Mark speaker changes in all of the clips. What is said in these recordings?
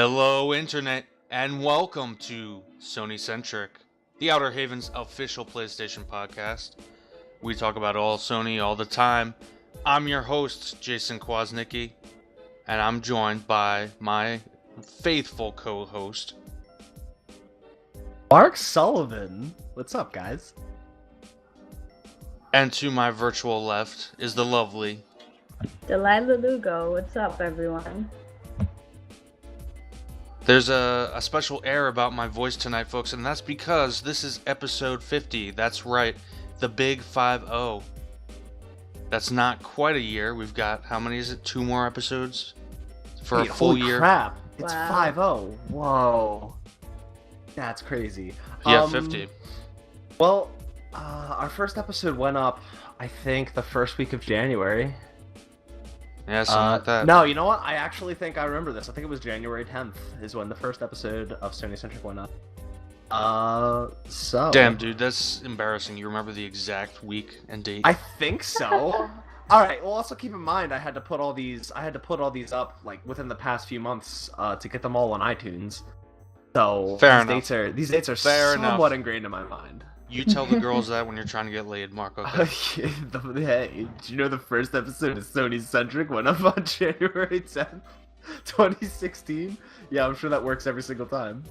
Speaker 1: Hello, Internet, and welcome to SonyCentric, the Outerhaven's official PlayStation podcast. We talk about all Sony all the time. I'm your host, Jason Kwasnicki, and I'm joined by my faithful co-host,
Speaker 2: Mark Sullivan. What's up, guys?
Speaker 1: and to my virtual left is the lovely
Speaker 3: Delaila Lugo. What's up, everyone?
Speaker 1: There's a special air about my voice tonight, folks, and that's because this is episode 50. That's right, the big 5-0. That's not quite a year. We've got, how many is it? 2 more episodes for a full year.
Speaker 2: Crap! It's
Speaker 3: Wow.
Speaker 2: 5-0. Whoa, that's crazy.
Speaker 1: Yeah, 50.
Speaker 2: Well, our first episode went up, I think, the first week of January.
Speaker 1: Yeah, something like that.
Speaker 2: No, you know what? I actually think I remember this. I think it was January 10th is when the first episode of SonyCentric went up.
Speaker 1: Damn, dude, that's embarrassing. You remember the exact week and date?
Speaker 2: I think so. All right. Well, also keep in mind I had to put all these up like within the past few months to get them all on iTunes. So
Speaker 1: Fair
Speaker 2: these
Speaker 1: enough.
Speaker 2: dates are
Speaker 1: Fair
Speaker 2: somewhat
Speaker 1: enough.
Speaker 2: ingrained in my mind.
Speaker 1: You tell the girls that when you're trying to get laid, Mark, okay?
Speaker 2: Hey, did you know the first episode of SonyCentric went up on January 10th, 2016? Yeah, I'm sure that works every single time.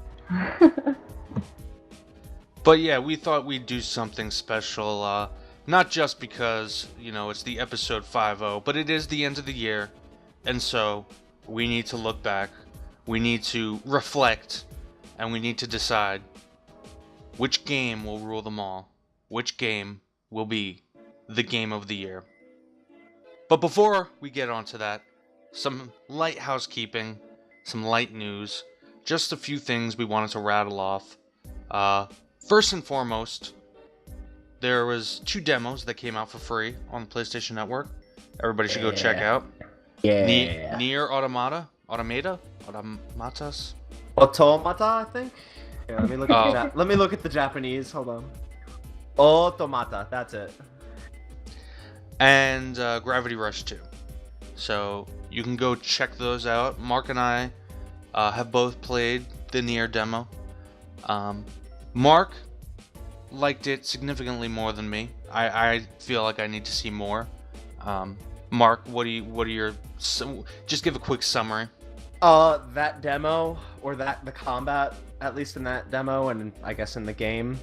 Speaker 1: But yeah, we thought we'd do something special, not just because, you know, it's the episode 5-0, but it is the end of the year, and so we need to look back, we need to reflect, and we need to decide which game will rule them all, which game will be the game of the year. But before we get onto that, some light housekeeping, some light news, just a few things we wanted to rattle off. First and foremost, there was 2 demos that came out for free on the PlayStation Network. Everybody should go check out.
Speaker 2: Yeah.
Speaker 1: Nier Automata? Automatas?
Speaker 2: Automata, I think. Yeah, let me look at let me look at the Japanese. Hold on. Automata, that's it.
Speaker 1: And Gravity Rush 2. So you can go check those out. Mark and I have both played the Nier demo. Mark liked it significantly more than me. I feel like I need to see more. Mark, what are your just give a quick summary.
Speaker 2: That demo, or the combat, at least in that demo, and I guess in the game,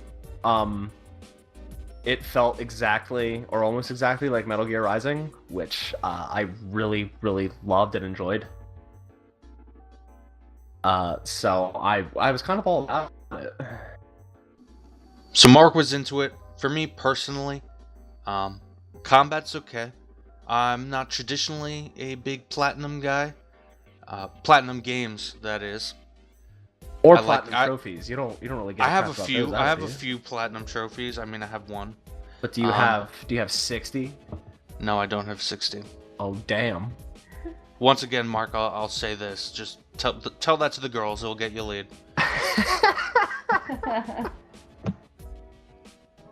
Speaker 2: it felt exactly, or almost exactly, like Metal Gear Rising, which I really, really loved and enjoyed. So I was kind of all about it.
Speaker 1: So Mark was into it. For me personally, combat's okay. I'm not traditionally a big Platinum guy. Platinum games, that is.
Speaker 2: Or
Speaker 1: I
Speaker 2: platinum
Speaker 1: like-
Speaker 2: trophies. You don't really get.
Speaker 1: I have a
Speaker 2: crap about
Speaker 1: few.
Speaker 2: those,
Speaker 1: I have
Speaker 2: do
Speaker 1: a
Speaker 2: you?
Speaker 1: few Platinum trophies. I mean, I have one.
Speaker 2: But do you have 60?
Speaker 1: No, I don't have 60.
Speaker 2: Oh damn.
Speaker 1: Once again, Mark, I'll say this. Just tell that to the girls. It'll get you laid.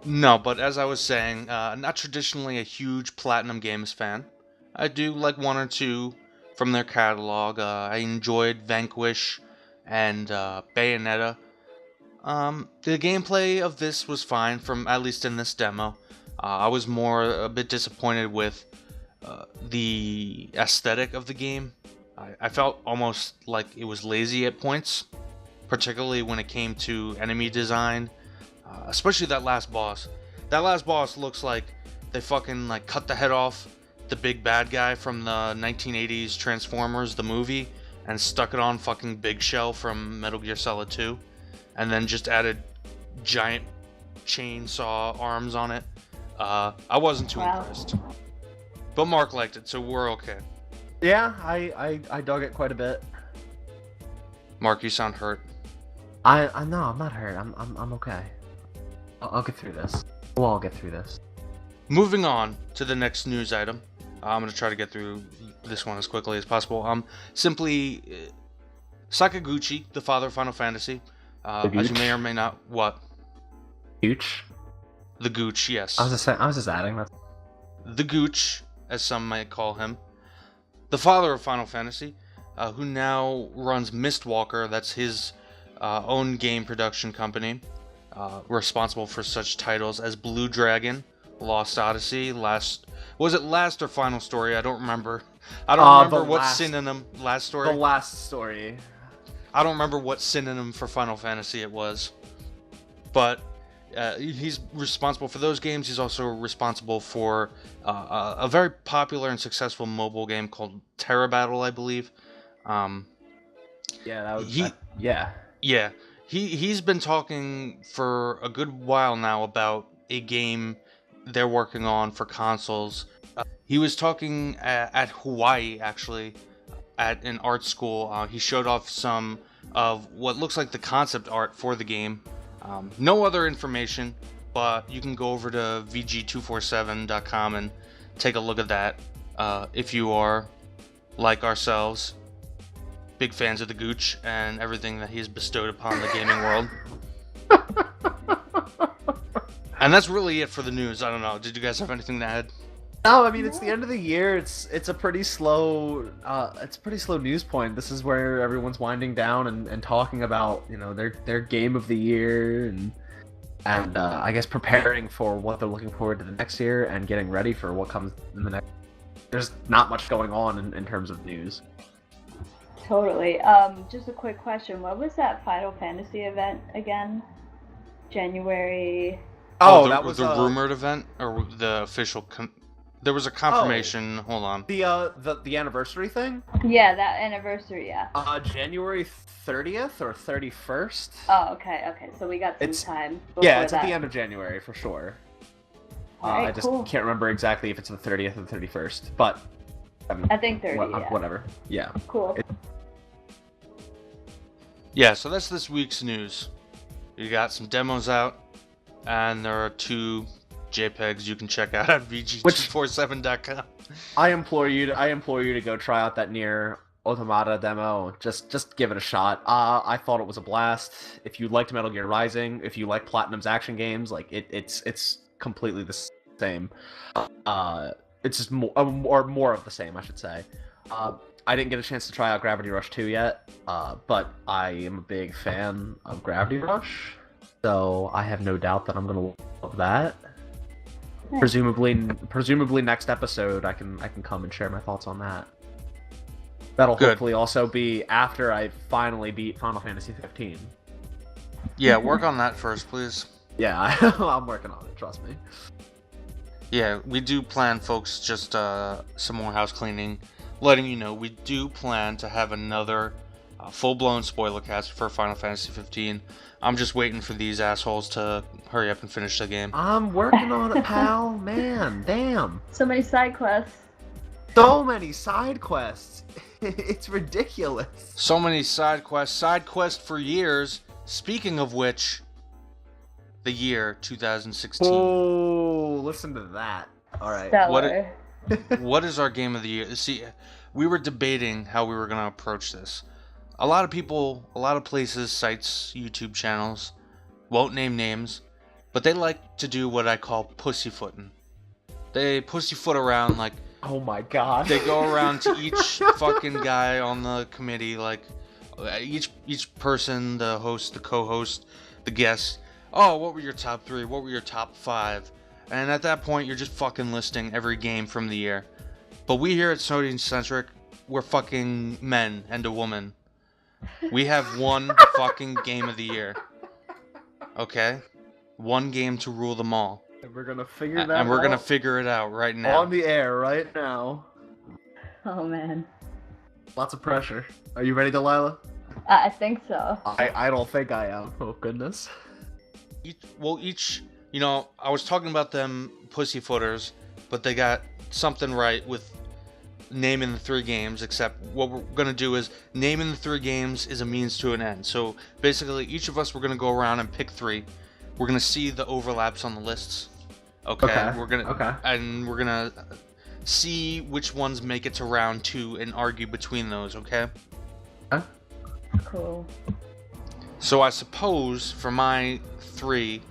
Speaker 1: No, but as I was saying, not traditionally a huge Platinum Games fan. I do like 1 or 2 from their catalog. I enjoyed Vanquish and Bayonetta. The gameplay of this was fine, from at least in this demo. I was a bit disappointed with the aesthetic of the game. I felt almost like it was lazy at points, particularly when it came to enemy design. Especially that last boss. That last boss looks like they fucking like cut the head off the big bad guy from the 1980s Transformers, the movie, and stuck it on fucking Big Shell from Metal Gear Solid 2, and then just added giant chainsaw arms on it. I wasn't too impressed. But Mark liked it, so we're okay.
Speaker 2: Yeah, I dug it quite a bit.
Speaker 1: Mark, you sound hurt.
Speaker 2: I no, I'm not hurt. I'm okay. I'll get through this. We'll all get through this.
Speaker 1: Moving on to the next news item. I'm going to try to get through this one as quickly as possible. Simply, Sakaguchi, the father of Final Fantasy, as you may or may not... What?
Speaker 2: Gooch?
Speaker 1: The Gooch, yes.
Speaker 2: I was just adding that.
Speaker 1: The Gooch, as some might call him. The father of Final Fantasy, who now runs Mistwalker. That's his own game production company, responsible for such titles as Blue Dragon, Lost Odyssey, Last or Final Story? I don't remember. I don't remember what synonym. Last Story?
Speaker 2: The Last Story.
Speaker 1: I don't remember what synonym for Final Fantasy it was. But he's responsible for those games. He's also responsible for a very popular and successful mobile game called Terra Battle, I believe. Yeah, he's been talking for a good while now about a game they're working on for consoles. He was talking at Hawaii, actually, at an art school. He showed off some of what looks like the concept art for the game. No other information, but you can go over to vg247.com and take a look at that if you are, like ourselves, big fans of the Gooch and everything that he's bestowed upon the gaming world. And that's really it for the news. I don't know. Did you guys have anything to add?
Speaker 2: No, I mean, it's the end of the year. It's a pretty slow news point. This is where everyone's winding down and talking about, you know, their game of the year and I guess preparing for what they're looking forward to the next year and getting ready for what comes in the next. There's not much going on in terms of news.
Speaker 3: Totally. Just a quick question. What was that Final Fantasy event again? January.
Speaker 1: That was the rumored event or the official. There was a confirmation. Hold on.
Speaker 2: The anniversary thing?
Speaker 3: Yeah, that anniversary. Yeah.
Speaker 2: January 30th or 31st.
Speaker 3: Oh, okay. So we got some time.
Speaker 2: Yeah, it's at the end of January for sure.
Speaker 3: Right,
Speaker 2: I just can't remember exactly if it's the 30th or the 31st, but
Speaker 3: I think 30.
Speaker 2: Whatever. Yeah.
Speaker 3: Cool.
Speaker 1: Yeah, so that's this week's news. You got some demos out, and there are 2 JPEGs you can check out at vg247.com.
Speaker 2: I implore you to go try out that Nier Automata demo. Just give it a shot. I thought it was a blast. If you liked Metal Gear Rising, if you like Platinum's action games, like it's completely the same. It's just more of the same, I should say. I didn't get a chance to try out Gravity Rush 2 yet, but I am a big fan of Gravity Rush, so I have no doubt that I'm gonna love that. Presumably next episode I can come and share my thoughts on that. That'll hopefully also be after I finally beat Final Fantasy 15.
Speaker 1: Yeah, work on that first, please.
Speaker 2: Yeah, I'm working on it, trust me.
Speaker 1: Yeah, we do plan, folks, just some more house cleaning. Letting you know, we do plan to have another full-blown spoiler cast for Final Fantasy 15. I'm just waiting for these assholes to hurry up and finish the game.
Speaker 2: I'm working on it, pal. Man, damn.
Speaker 3: So many side quests.
Speaker 2: So many side quests. It's ridiculous.
Speaker 1: So many side quests. Side quests for years. Speaking of which, the year 2016.
Speaker 2: Oh, listen to that. All right.
Speaker 1: What is our game of the year? See, we were debating how we were going to approach this. A lot of people, a lot of places, sites, YouTube channels, won't name names, but they like to do what I call pussyfooting. They pussyfoot around like...
Speaker 2: Oh my god.
Speaker 1: They go around to each fucking guy on the committee, like, each person, the host, the co-host, the guest. Oh, what were your top 3? What were your top 5? And at that point, you're just fucking listing every game from the year. But we here at SonyCentric, we're fucking men and a woman. We have one fucking game of the year. Okay? One game to rule them all.
Speaker 2: And we're gonna figure that out.
Speaker 1: And we're gonna figure it out right now.
Speaker 2: On the air right now.
Speaker 3: Oh man.
Speaker 2: Lots of pressure. Are you ready, Delilah?
Speaker 3: I think so.
Speaker 2: I don't think I am. Oh goodness.
Speaker 1: Each, you know, I was talking about them pussyfooters, but they got something right with naming the 3 games, except what we're going to do is naming the 3 games is a means to an end. So basically, each of us, we're going to go around and pick 3. We're going to see the overlaps on the lists. Okay. We're going to see which ones make it to round 2 and argue between those, okay?
Speaker 2: Huh?
Speaker 3: Cool.
Speaker 1: So I suppose for my 3,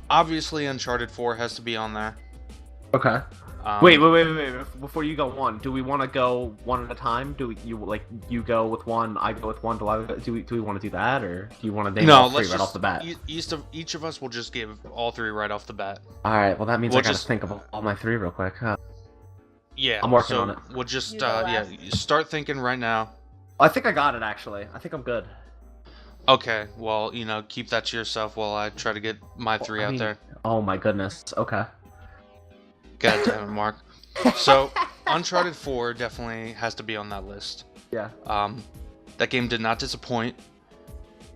Speaker 1: obviously Uncharted 4 has to be on there.
Speaker 2: Okay. Wait. Before you go on, do we want to go one at a time? You go with one, I go with one? Do we want to do that, or do you want to name all three right off the bat?
Speaker 1: Each of us will just give all three right off the bat.
Speaker 2: All right. Well, that means I gotta think of all my three real quick.
Speaker 1: Yeah,
Speaker 2: I'm working on it.
Speaker 1: We'll just you start thinking right now.
Speaker 2: I think I got it actually. I think I'm good.
Speaker 1: Okay, well, keep that to yourself while I try to get my three out there.
Speaker 2: Oh my goodness. Okay.
Speaker 1: God damn it, Mark. So, Uncharted 4 definitely has to be on that list.
Speaker 2: Yeah.
Speaker 1: That game did not disappoint.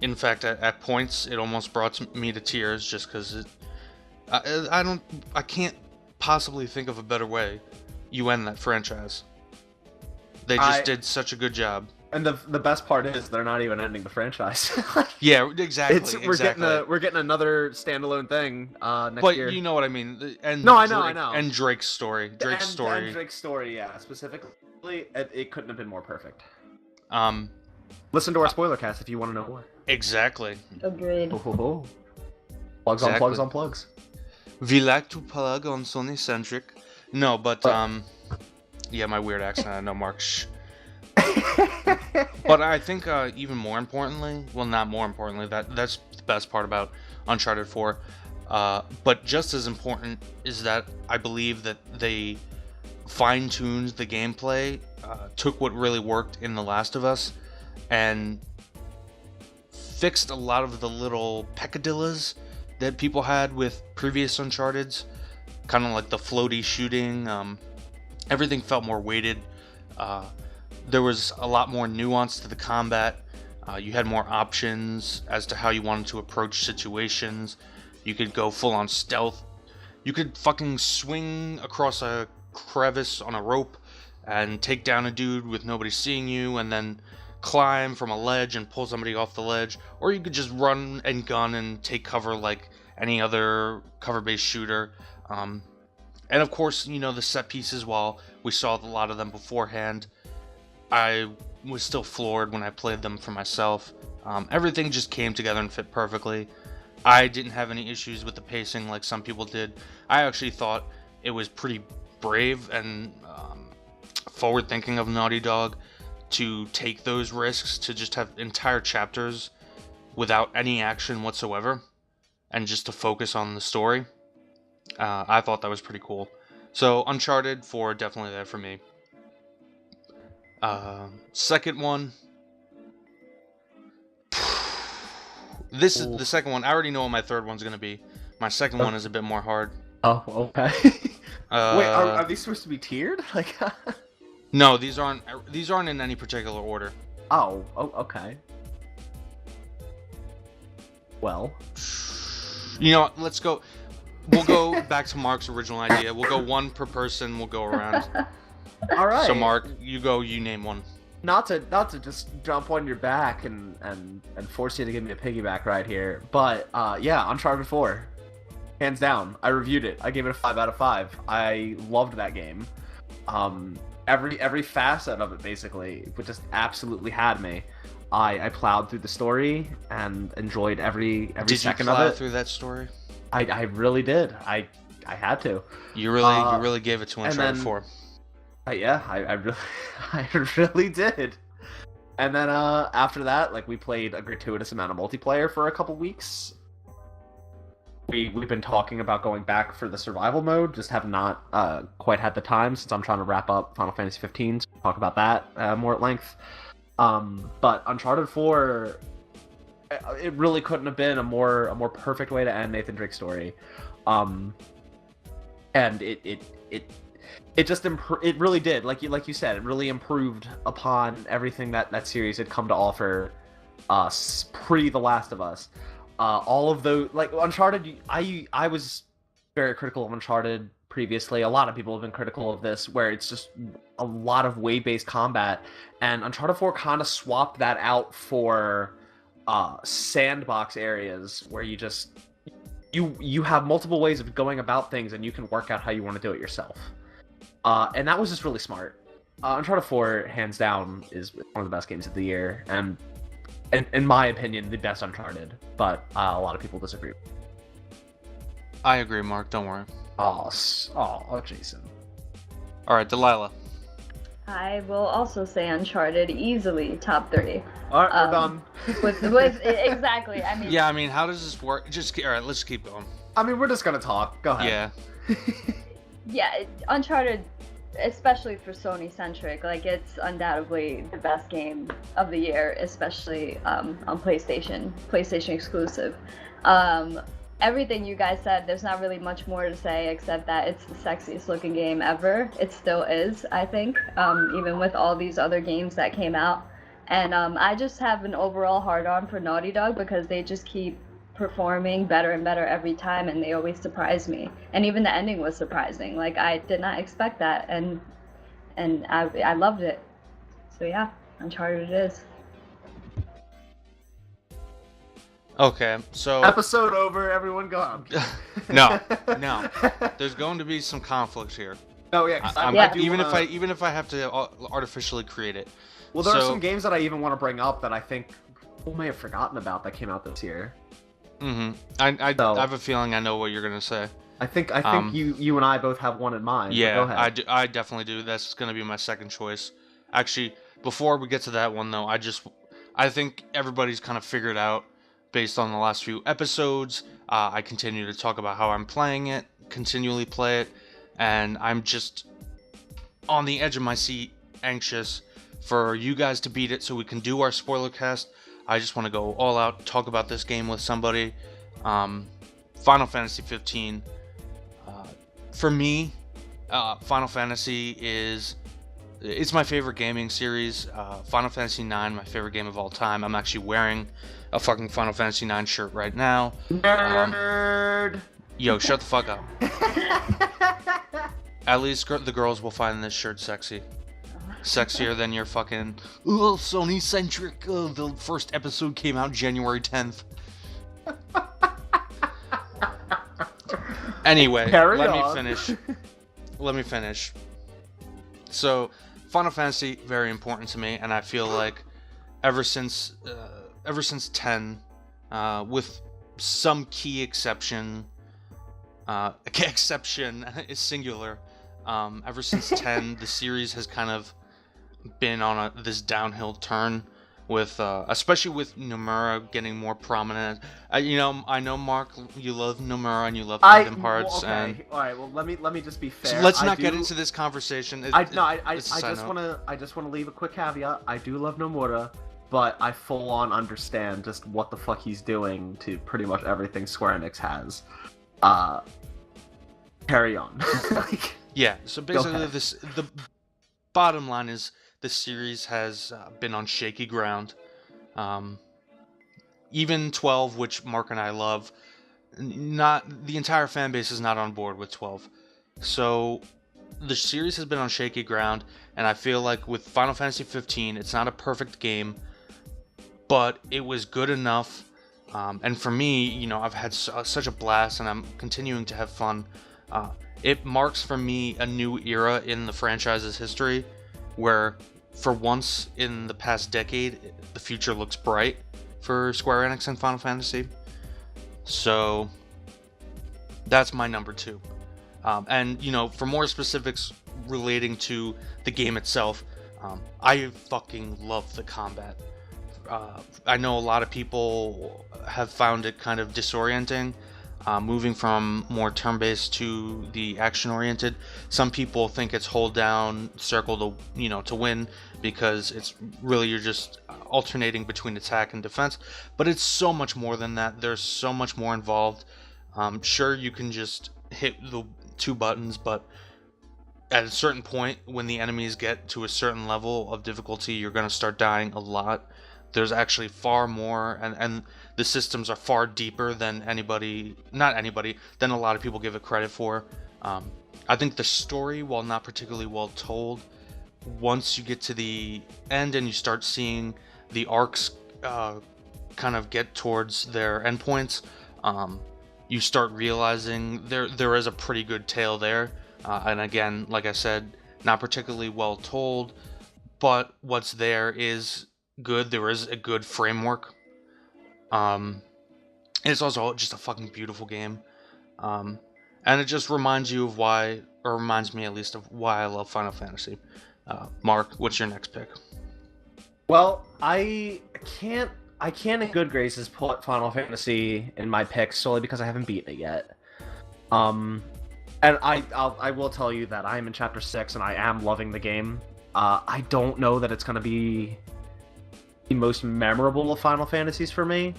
Speaker 1: In fact, at points, it almost brought me to tears just because I can't possibly think of a better way you end that franchise. They just did such a good job.
Speaker 2: And the best part is they're not even ending the franchise.
Speaker 1: Yeah, exactly.
Speaker 2: We're getting another standalone thing next year.
Speaker 1: But you know what I mean. I know. And Drake's story.
Speaker 2: And Drake's story, yeah. Specifically, it couldn't have been more perfect. Listen to our spoiler cast if you want to know more.
Speaker 1: Exactly.
Speaker 3: Agreed.
Speaker 2: Plugs on plugs on plugs.
Speaker 1: We like to plug on SonyCentric. No, but yeah, my weird accent. I know, Mark. Shh. But I think even more importantly, well, not more importantly, that's the best part about Uncharted 4. But just as important is that I believe that they fine-tuned the gameplay, took what really worked in The Last of Us, and fixed a lot of the little peccadillas that people had with previous Uncharted's, kind of like the floaty shooting. Everything felt more weighted. There was a lot more nuance to the combat. You had more options as to how you wanted to approach situations. You could go full on stealth. You could fucking swing across a crevice on a rope and take down a dude with nobody seeing you, and then climb from a ledge and pull somebody off the ledge. Or you could just run and gun and take cover like any other cover-based shooter. And of course, the set pieces, while we saw a lot of them beforehand, I was still floored when I played them for myself. Everything just came together and fit perfectly. I didn't have any issues with the pacing like some people did. I actually thought it was pretty brave and forward-thinking of Naughty Dog to take those risks, to just have entire chapters without any action whatsoever, and just to focus on the story. I thought that was pretty cool. So Uncharted 4 definitely there for me. Second one. This is the second one. I already know what my third one's gonna be. My second one is a bit more hard.
Speaker 2: Oh, okay. Wait, are these supposed to be tiered? Like,
Speaker 1: no, these aren't in any particular order.
Speaker 2: Oh, okay. Well,
Speaker 1: let's go. We'll go back to Mark's original idea. We'll go one per person. We'll go around.
Speaker 2: All right.
Speaker 1: So Mark, you go. You name one.
Speaker 2: Not to just jump on your back and force you to give me a piggyback right here, but yeah, Uncharted 4, hands down. I reviewed it. I gave it a 5 out of 5. I loved that game. Every facet of it basically, it just absolutely had me. I plowed through the story and enjoyed every second of it.
Speaker 1: Did you plow through that story?
Speaker 2: I really did. I had to.
Speaker 1: You really gave it to Uncharted 4.
Speaker 2: Yeah, I really did. And then after that, like, we played a gratuitous amount of multiplayer for a couple weeks. We've been talking about going back for the survival mode, just have not quite had the time since I'm trying to wrap up Final Fantasy 15. So we'll talk about that more at length. But Uncharted 4, it really couldn't have been a more perfect way to end Nathan Drake's story. And it just it really did, like you said, it really improved upon everything that series had come to offer pre The Last of Us. All of those, like, Uncharted, I was very critical of Uncharted previously. A lot of people have been critical of this, where it's just a lot of wave-based combat, and Uncharted 4 kind of swapped that out for sandbox areas where you have multiple ways of going about things, and you can work out how you want to do it yourself. And that was just really smart. Uncharted 4, hands down, is one of the best games of the year, and in my opinion, the best Uncharted. But a lot of people disagree.
Speaker 1: I agree, Mark. Don't worry.
Speaker 2: Oh, Jason.
Speaker 1: All right, Delilah.
Speaker 3: I will also say Uncharted, easily top 3.
Speaker 2: All right, we're done.
Speaker 3: with exactly. I mean,
Speaker 1: Yeah, I mean, how does this work? All right, let's keep going.
Speaker 2: I mean, we're just gonna talk. Go ahead.
Speaker 1: Yeah.
Speaker 3: yeah, Uncharted, especially for SonyCentric, like it's undoubtedly the best game of the year, especially on PlayStation exclusive. Everything you guys said, there's not really much more to say except that it's the sexiest looking game ever. It still is, I think, even with all these other games that came out. And I just have an overall hard-on for Naughty Dog because they just keep performing better and better every time, and they always surprise me. And even the ending was surprising. Like, I did not expect that, and I loved it. So yeah, Uncharted it is.
Speaker 1: Okay, so
Speaker 2: Episode over. Everyone go home.
Speaker 1: no. There's going to be some conflict here.
Speaker 2: Oh yeah. 'Cause
Speaker 1: even if I have to artificially create it.
Speaker 2: Well, there are some games that I even want to bring up that I think people may have forgotten about that came out this year.
Speaker 1: Mm-hmm. I have a feeling I know what you're gonna say.
Speaker 2: I think you and I both have one in mind.
Speaker 1: Yeah,
Speaker 2: go ahead.
Speaker 1: I definitely do. That's gonna be my second choice. Actually, before we get to that one though, I think everybody's kind of figured out based on the last few episodes. I continue to talk about how I'm playing it, continually play it, and I'm just on the edge of my seat, anxious for you guys to beat it so we can do our spoiler cast. I just want to go all out, talk about this game with somebody. Final Fantasy 15. For me, Final Fantasy it's my favorite gaming series. Final Fantasy 9, my favorite game of all time. I'm actually wearing a fucking Final Fantasy 9 shirt right now.
Speaker 2: Nerd.
Speaker 1: Yo, shut the fuck up. At least the girls will find this shirt sexy. Sexier than your fucking SonyCentric. The first episode came out January 10th. Anyway, let me finish. So, Final Fantasy, very important to me, and I feel like ever since 10, with some key exception is singular. Ever since 10, the series has kind of been on this downhill turn, with especially with Nomura getting more prominent. I know Mark, you love Nomura and you love Kingdom Hearts.
Speaker 2: Well, okay.
Speaker 1: And
Speaker 2: all right. Well, let me just be fair.
Speaker 1: so let's not get into this conversation.
Speaker 2: I just want to leave a quick caveat. I do love Nomura, but I full on understand just what the fuck he's doing to pretty much everything Square Enix has. Carry on.
Speaker 1: Yeah. So basically, the bottom line is the series has been on shaky ground. Even 12, which Mark and I love, not the entire fan base is not on board with 12. So the series has been on shaky ground, and I feel like with Final Fantasy 15, it's not a perfect game, but it was good enough. And for me, I've had such a blast, and I'm continuing to have fun. It marks for me a new era in the franchise's history, where for once in the past decade, the future looks bright for Square Enix and Final Fantasy. So that's my number 2. And for more specifics relating to the game itself, I fucking love the combat. I know a lot of people have found it kind of disorienting, moving from more turn-based to the action-oriented. Some people think it's hold down, circle to win, because it's really you're just alternating between attack and defense. But it's so much more than that. There's so much more involved. Sure, you can just hit the 2 buttons, but at a certain point, when the enemies get to a certain level of difficulty, you're going to start dying a lot. There's actually far more, and the systems are far deeper than than a lot of people give it credit for. I think the story, while not particularly well told, once you get to the end and you start seeing the arcs kind of get towards their endpoints, you start realizing there is a pretty good tale there. And again, like I said, not particularly well told, but what's there is good. There is a good framework. And it's also just a fucking beautiful game. And it just reminds you of why or reminds me at least of why I love Final Fantasy. Mark, what's your next pick?
Speaker 2: Well, I can't in good graces put Final Fantasy in my picks solely because I haven't beaten it yet. And I will tell you that I am in Chapter 6 and I am loving the game. I don't know that it's going to be the most memorable of Final Fantasies for me.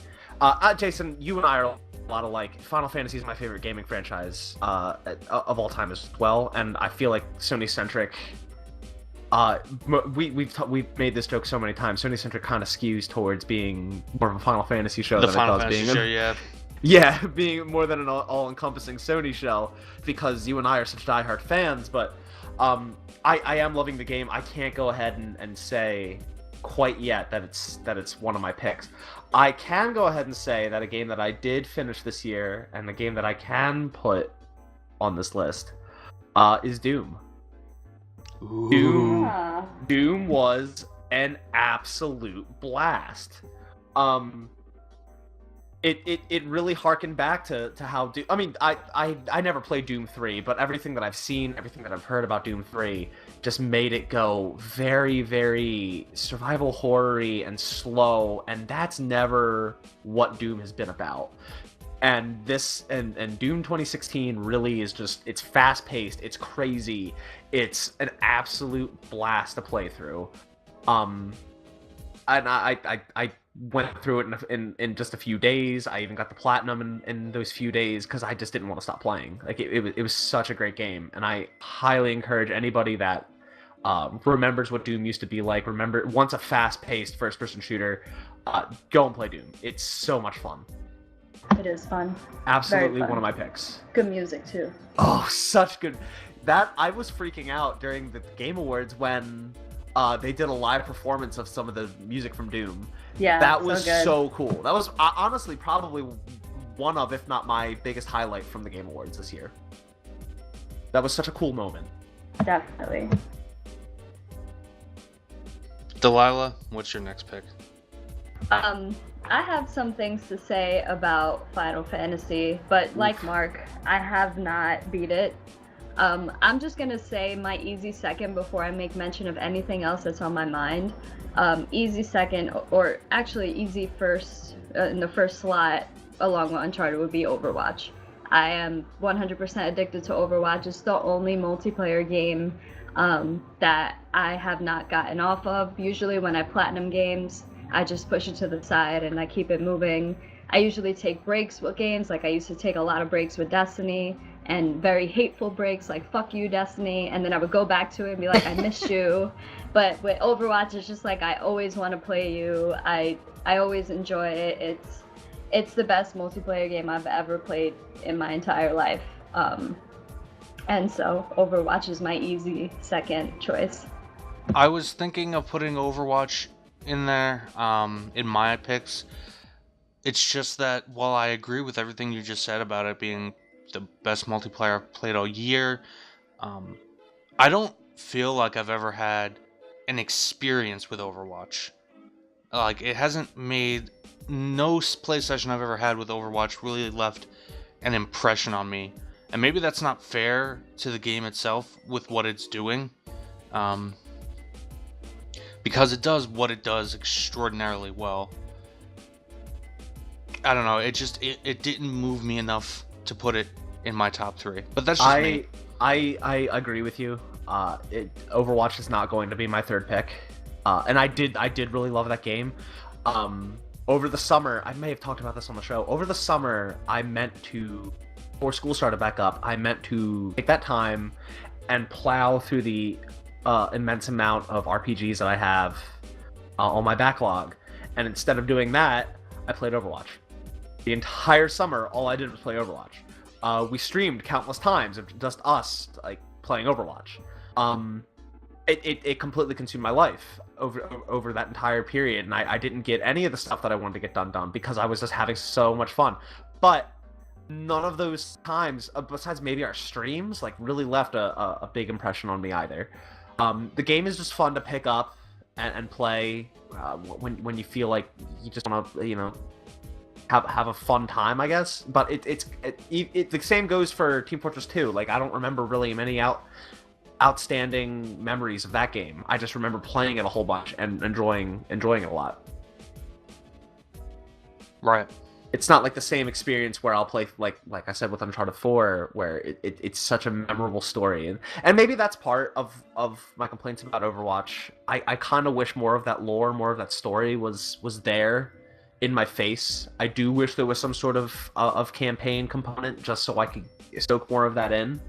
Speaker 2: Jason, you and I are a lot alike. Final Fantasy is my favorite gaming franchise of all time as well, and I feel like SonyCentric. We've made this joke so many times. SonyCentric kind of skews towards being more of a Final Fantasy show
Speaker 1: The
Speaker 2: than
Speaker 1: Final
Speaker 2: it does
Speaker 1: Fantasy
Speaker 2: being
Speaker 1: show, yeah.
Speaker 2: yeah, being more than an all-encompassing Sony show, because you and I are such diehard fans. But I am loving the game. I can't go ahead and say quite yet that it's one of my picks. I can go ahead and say that a game that I did finish this year and the game that I can put on this list is Doom.
Speaker 1: Ooh.
Speaker 2: Doom was an absolute blast. It really harkened back to how Doom. I mean, I never played Doom 3, but everything that I've seen, everything that I've heard about Doom 3 just made it go very, very survival horror-y and slow, and that's never what Doom has been about. And Doom 2016 really is just, it's fast-paced, it's crazy, it's an absolute blast to play through. And I went through it in just a few days. I even got the platinum in those few days because I just didn't want to stop playing. Like it was such a great game, and I highly encourage anybody that remembers what Doom used to be like. Once a fast-paced first-person shooter, go and play Doom. It's so much fun.
Speaker 3: It is fun.
Speaker 2: Absolutely
Speaker 3: Very fun.
Speaker 2: One of my picks.
Speaker 3: Good music too.
Speaker 2: Oh, such good. That I was freaking out during the Game Awards when they did a live performance of some of the music from Doom.
Speaker 3: Yeah,
Speaker 2: that was
Speaker 3: so good.
Speaker 2: so cool. That was honestly probably one of, if not my biggest highlight from the Game Awards this year. That was such a cool moment.
Speaker 3: Definitely.
Speaker 1: Delilah, what's your next pick?
Speaker 3: I have some things to say about Final Fantasy, but like Mark, I have not beat it. I'm just gonna say my easy second before I make mention of anything else that's on my mind. Easy second, or actually easy first, in the first slot, along with Uncharted, would be Overwatch. I am 100% addicted to Overwatch. It's the only multiplayer game that I have not gotten off of. Usually when I platinum games, I just push it to the side and I keep it moving. I usually take breaks with games, like I used to take a lot of breaks with Destiny, and very hateful breaks, like fuck you Destiny, and then I would go back to it and be like, I missed you. But with Overwatch, it's just like I always want to play you. I always enjoy it. It's the best multiplayer game I've ever played in my entire life. And so Overwatch is my easy second choice.
Speaker 1: I was thinking of putting Overwatch in there, in my picks. It's just that while I agree with everything you just said about it being the best multiplayer I've played all year, I don't feel like I've ever had an experience with Overwatch. Like, it hasn't made, no play session I've ever had with Overwatch really left an impression on me. And maybe that's not fair to the game itself with what it's doing, because it does what it does extraordinarily well. I don't know, it didn't move me enough to put it in my top 3. But that's just me.
Speaker 2: I agree with you. Overwatch is not going to be my third pick. And I did really love that game. Over the summer, I may have talked about this on the show. Over the summer, before school started back up, I meant to take that time and plow through the immense amount of RPGs that I have on my backlog. And instead of doing that, I played Overwatch. The entire summer, all I did was play Overwatch. We streamed countless times of just us playing Overwatch. It completely consumed my life over that entire period, and I didn't get any of the stuff that I wanted to get done because I was just having so much fun. But none of those times, besides maybe our streams, really left a big impression on me either. The game is just fun to pick up and play when you feel like you just want to, have a fun time, I guess. But the same goes for Team Fortress 2. Like, I don't remember really many outstanding memories of that game. I just remember playing it a whole bunch and enjoying it a lot.
Speaker 1: Right.
Speaker 2: It's not like the same experience where I'll play like I said with Uncharted 4, where it's such a memorable story, and maybe that's part of my complaints about Overwatch. I kind of wish more of that lore, more of that story was there in my face. I do wish there was some sort of campaign component just so I could stoke more of that in.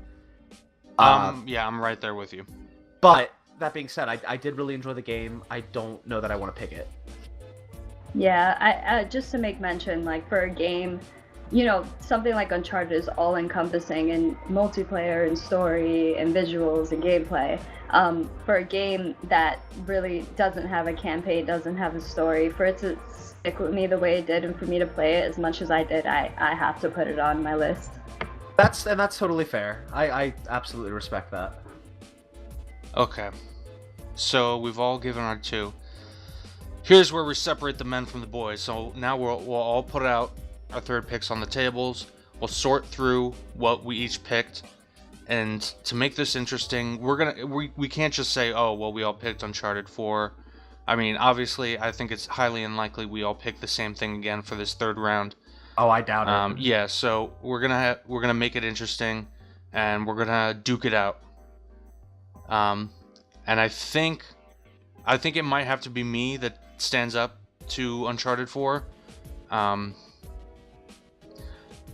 Speaker 1: Yeah, I'm right there with you.
Speaker 2: But that being said, I did really enjoy the game. I don't know that I want to pick it.
Speaker 3: Yeah, I just to make mention, like for a game, something like Uncharted is all encompassing in multiplayer and story and visuals and gameplay. For a game that really doesn't have a campaign, doesn't have a story, for it to stick with me the way it did and for me to play it as much as I did, I have to put it on my list.
Speaker 2: That's totally fair. I absolutely respect that.
Speaker 1: Okay. So we've all given our two. Here's where we separate the men from the boys. So now we'll all put out our third picks on the tables. We'll sort through what we each picked, and to make this interesting, we can't just say, oh well, we all picked Uncharted 4. I mean, obviously, I think it's highly unlikely we all pick the same thing again for this third round.
Speaker 2: Oh, I doubt it.
Speaker 1: Yeah, so we're gonna make it interesting, and we're gonna duke it out. And I think it might have to be me that stands up to Uncharted 4.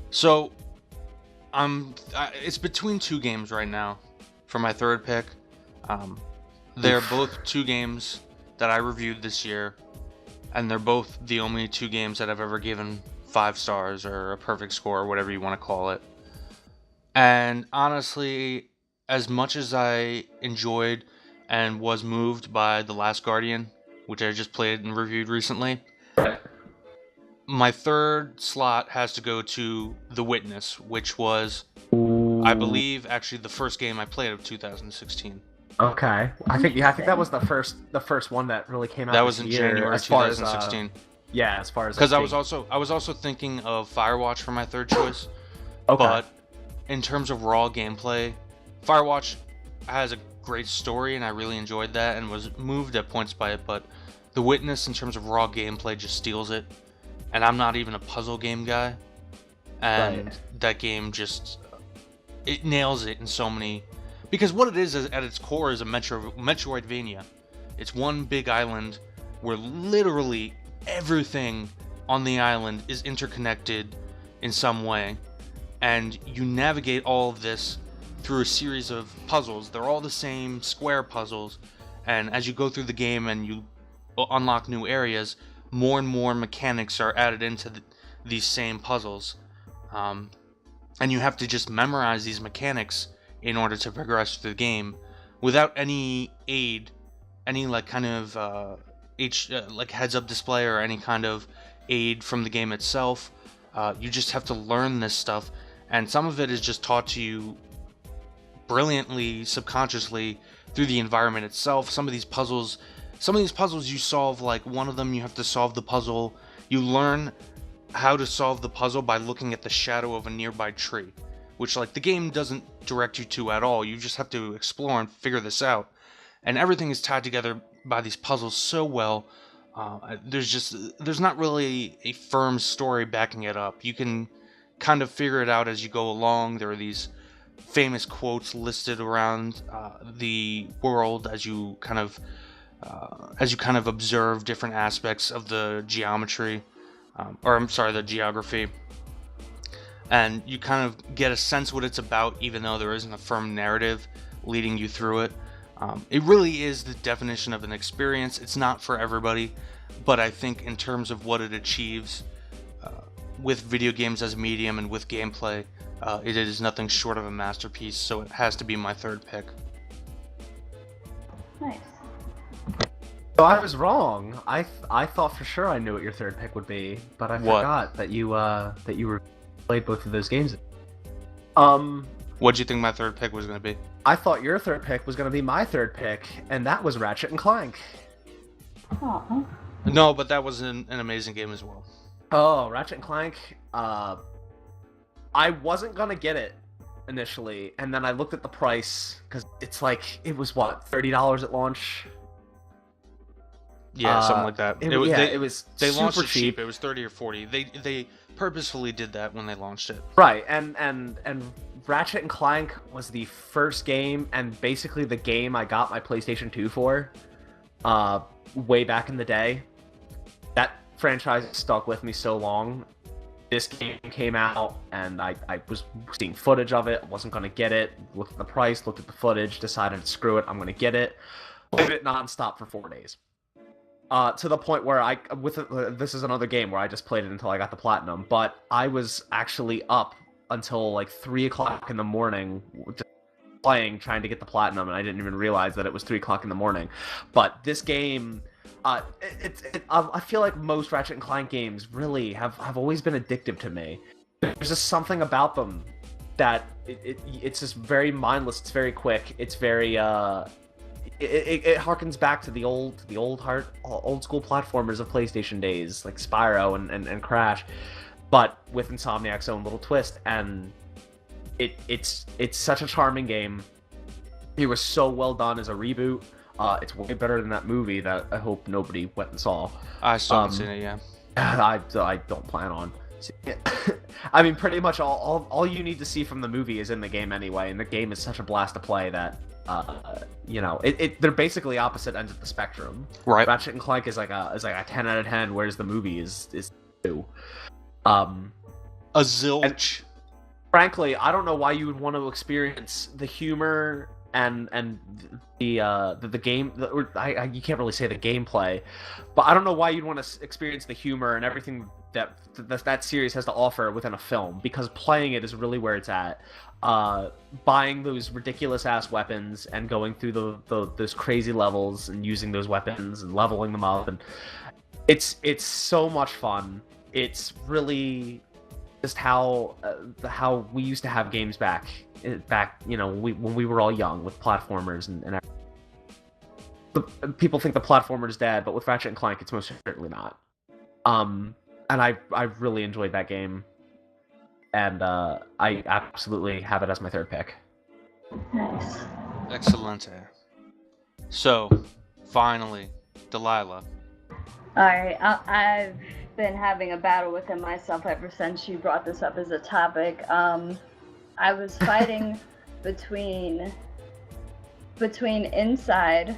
Speaker 1: So it's between two games right now for my third pick. They're both two games that I reviewed this year, and they're both the only two games that I've ever given 5 stars or a perfect score, or whatever you want to call it. And honestly, as much as I enjoyed and was moved by The Last Guardian, which I just played and reviewed recently, my third slot has to go to The Witness, which was, I believe, actually the first game I played of 2016.
Speaker 2: Okay, I think that was the first one that really came out.
Speaker 1: That was in January 2016.
Speaker 2: Yeah, as far as
Speaker 1: because I was also thinking of Firewatch for my third choice.
Speaker 2: Okay.
Speaker 1: But in terms of raw gameplay, Firewatch has a great story, and I really enjoyed that and was moved at points by it. But The Witness, in terms of raw gameplay, just steals it. And I'm not even a puzzle game guy, and that game just it nails it in so many. Because what it is at its core is a Metroidvania. It's one big island where literally everything on the island is interconnected in some way, and you navigate all of this through a series of puzzles. They're all the same square puzzles, and as you go through the game and you unlock new areas, more and more mechanics are added into these same puzzles, and you have to just memorize these mechanics in order to progress through the game without any aid, any like kind of like heads-up display or any kind of aid from the game itself. You just have to learn this stuff, and some of it is just taught to you brilliantly, subconsciously, through the environment itself. Some of these puzzles you solve, like one of them you have to solve the puzzle. You learn how to solve the puzzle by looking at the shadow of a nearby tree, which like the game doesn't direct you to at all. You just have to explore and figure this out. And everything is tied together by these puzzles so well. There's not really a firm story backing it up. You can kind of figure it out as you go along. There are these famous quotes listed around the world as you kind of observe different aspects of the geometry, the geography, and you kind of get a sense what it's about, even though there isn't a firm narrative leading you through it. It really is the definition of an experience. It's not for everybody, but I think in terms of what it achieves with video games as a medium and with gameplay, it is nothing short of a masterpiece, so it has to be my third pick.
Speaker 3: Nice.
Speaker 2: So I was wrong. I thought for sure I knew what your third pick would be, but I forgot that you played both of those games.
Speaker 1: What'd you think my third pick was going to be?
Speaker 2: I thought your third pick was going to be my third pick, and that was Ratchet and Clank.
Speaker 3: Aww.
Speaker 1: No, but that was an amazing game as well.
Speaker 2: Oh, Ratchet and Clank. I wasn't gonna get it initially, and then I looked at the price because it's like it was what $30 at launch.
Speaker 1: Yeah, something like that.
Speaker 2: It was
Speaker 1: they
Speaker 2: super
Speaker 1: launched it
Speaker 2: cheap.
Speaker 1: It was 30 or 40. They purposefully did that when they launched it.
Speaker 2: Right, and Ratchet and Clank was the first game, and basically the game I got my PlayStation 2 for, way back in the day. That franchise stuck with me so long. This game came out, and I was seeing footage of it. I wasn't gonna get it. Looked at the price, looked at the footage, decided screw it, I'm gonna get it. Played it nonstop for 4 days. To the point where this is another game where I just played it until I got the platinum, but I was actually up until like 3 o'clock in the morning just playing, trying to get the platinum, and I didn't even realize that it was 3 o'clock in the morning. But this game, I feel like most Ratchet and Clank games really have always been addictive to me. There's just something about them that it's just very mindless, it's very quick, it's very it harkens back to the old school platformers of PlayStation days, like Spyro and Crash, but with Insomniac's own little twist. And it's such a charming game. It was so well done as a reboot. It's way better than that movie that I hope nobody went and saw.
Speaker 1: I still haven't seen it, yeah.
Speaker 2: I don't plan on seeing it. I mean, pretty much all you need to see from the movie is in the game anyway, and the game is such a blast to play that they're basically opposite ends of the spectrum.
Speaker 1: Right.
Speaker 2: Ratchet and Clank is like a 10 out of 10, whereas the movie is 2. A
Speaker 1: zilch.
Speaker 2: Frankly, I don't know why you would want to experience the humor and the game. You can't really say the gameplay, but I don't know why you'd want to experience the humor and everything that series has to offer within a film, because playing it is really where it's at. Buying those ridiculous ass weapons and going through those crazy levels and using those weapons and leveling them up, and it's so much fun. It's really just how we used to have games back when we were all young with platformers and people think the platformer is dead, but with Ratchet and Clank it's most certainly not. And I really enjoyed that game, and I absolutely have it as my 3rd pick.
Speaker 3: Nice.
Speaker 1: Excellent. So, finally, Delilah.
Speaker 3: Alright, I've been having a battle within myself ever since you brought this up as a topic. I was fighting between Inside,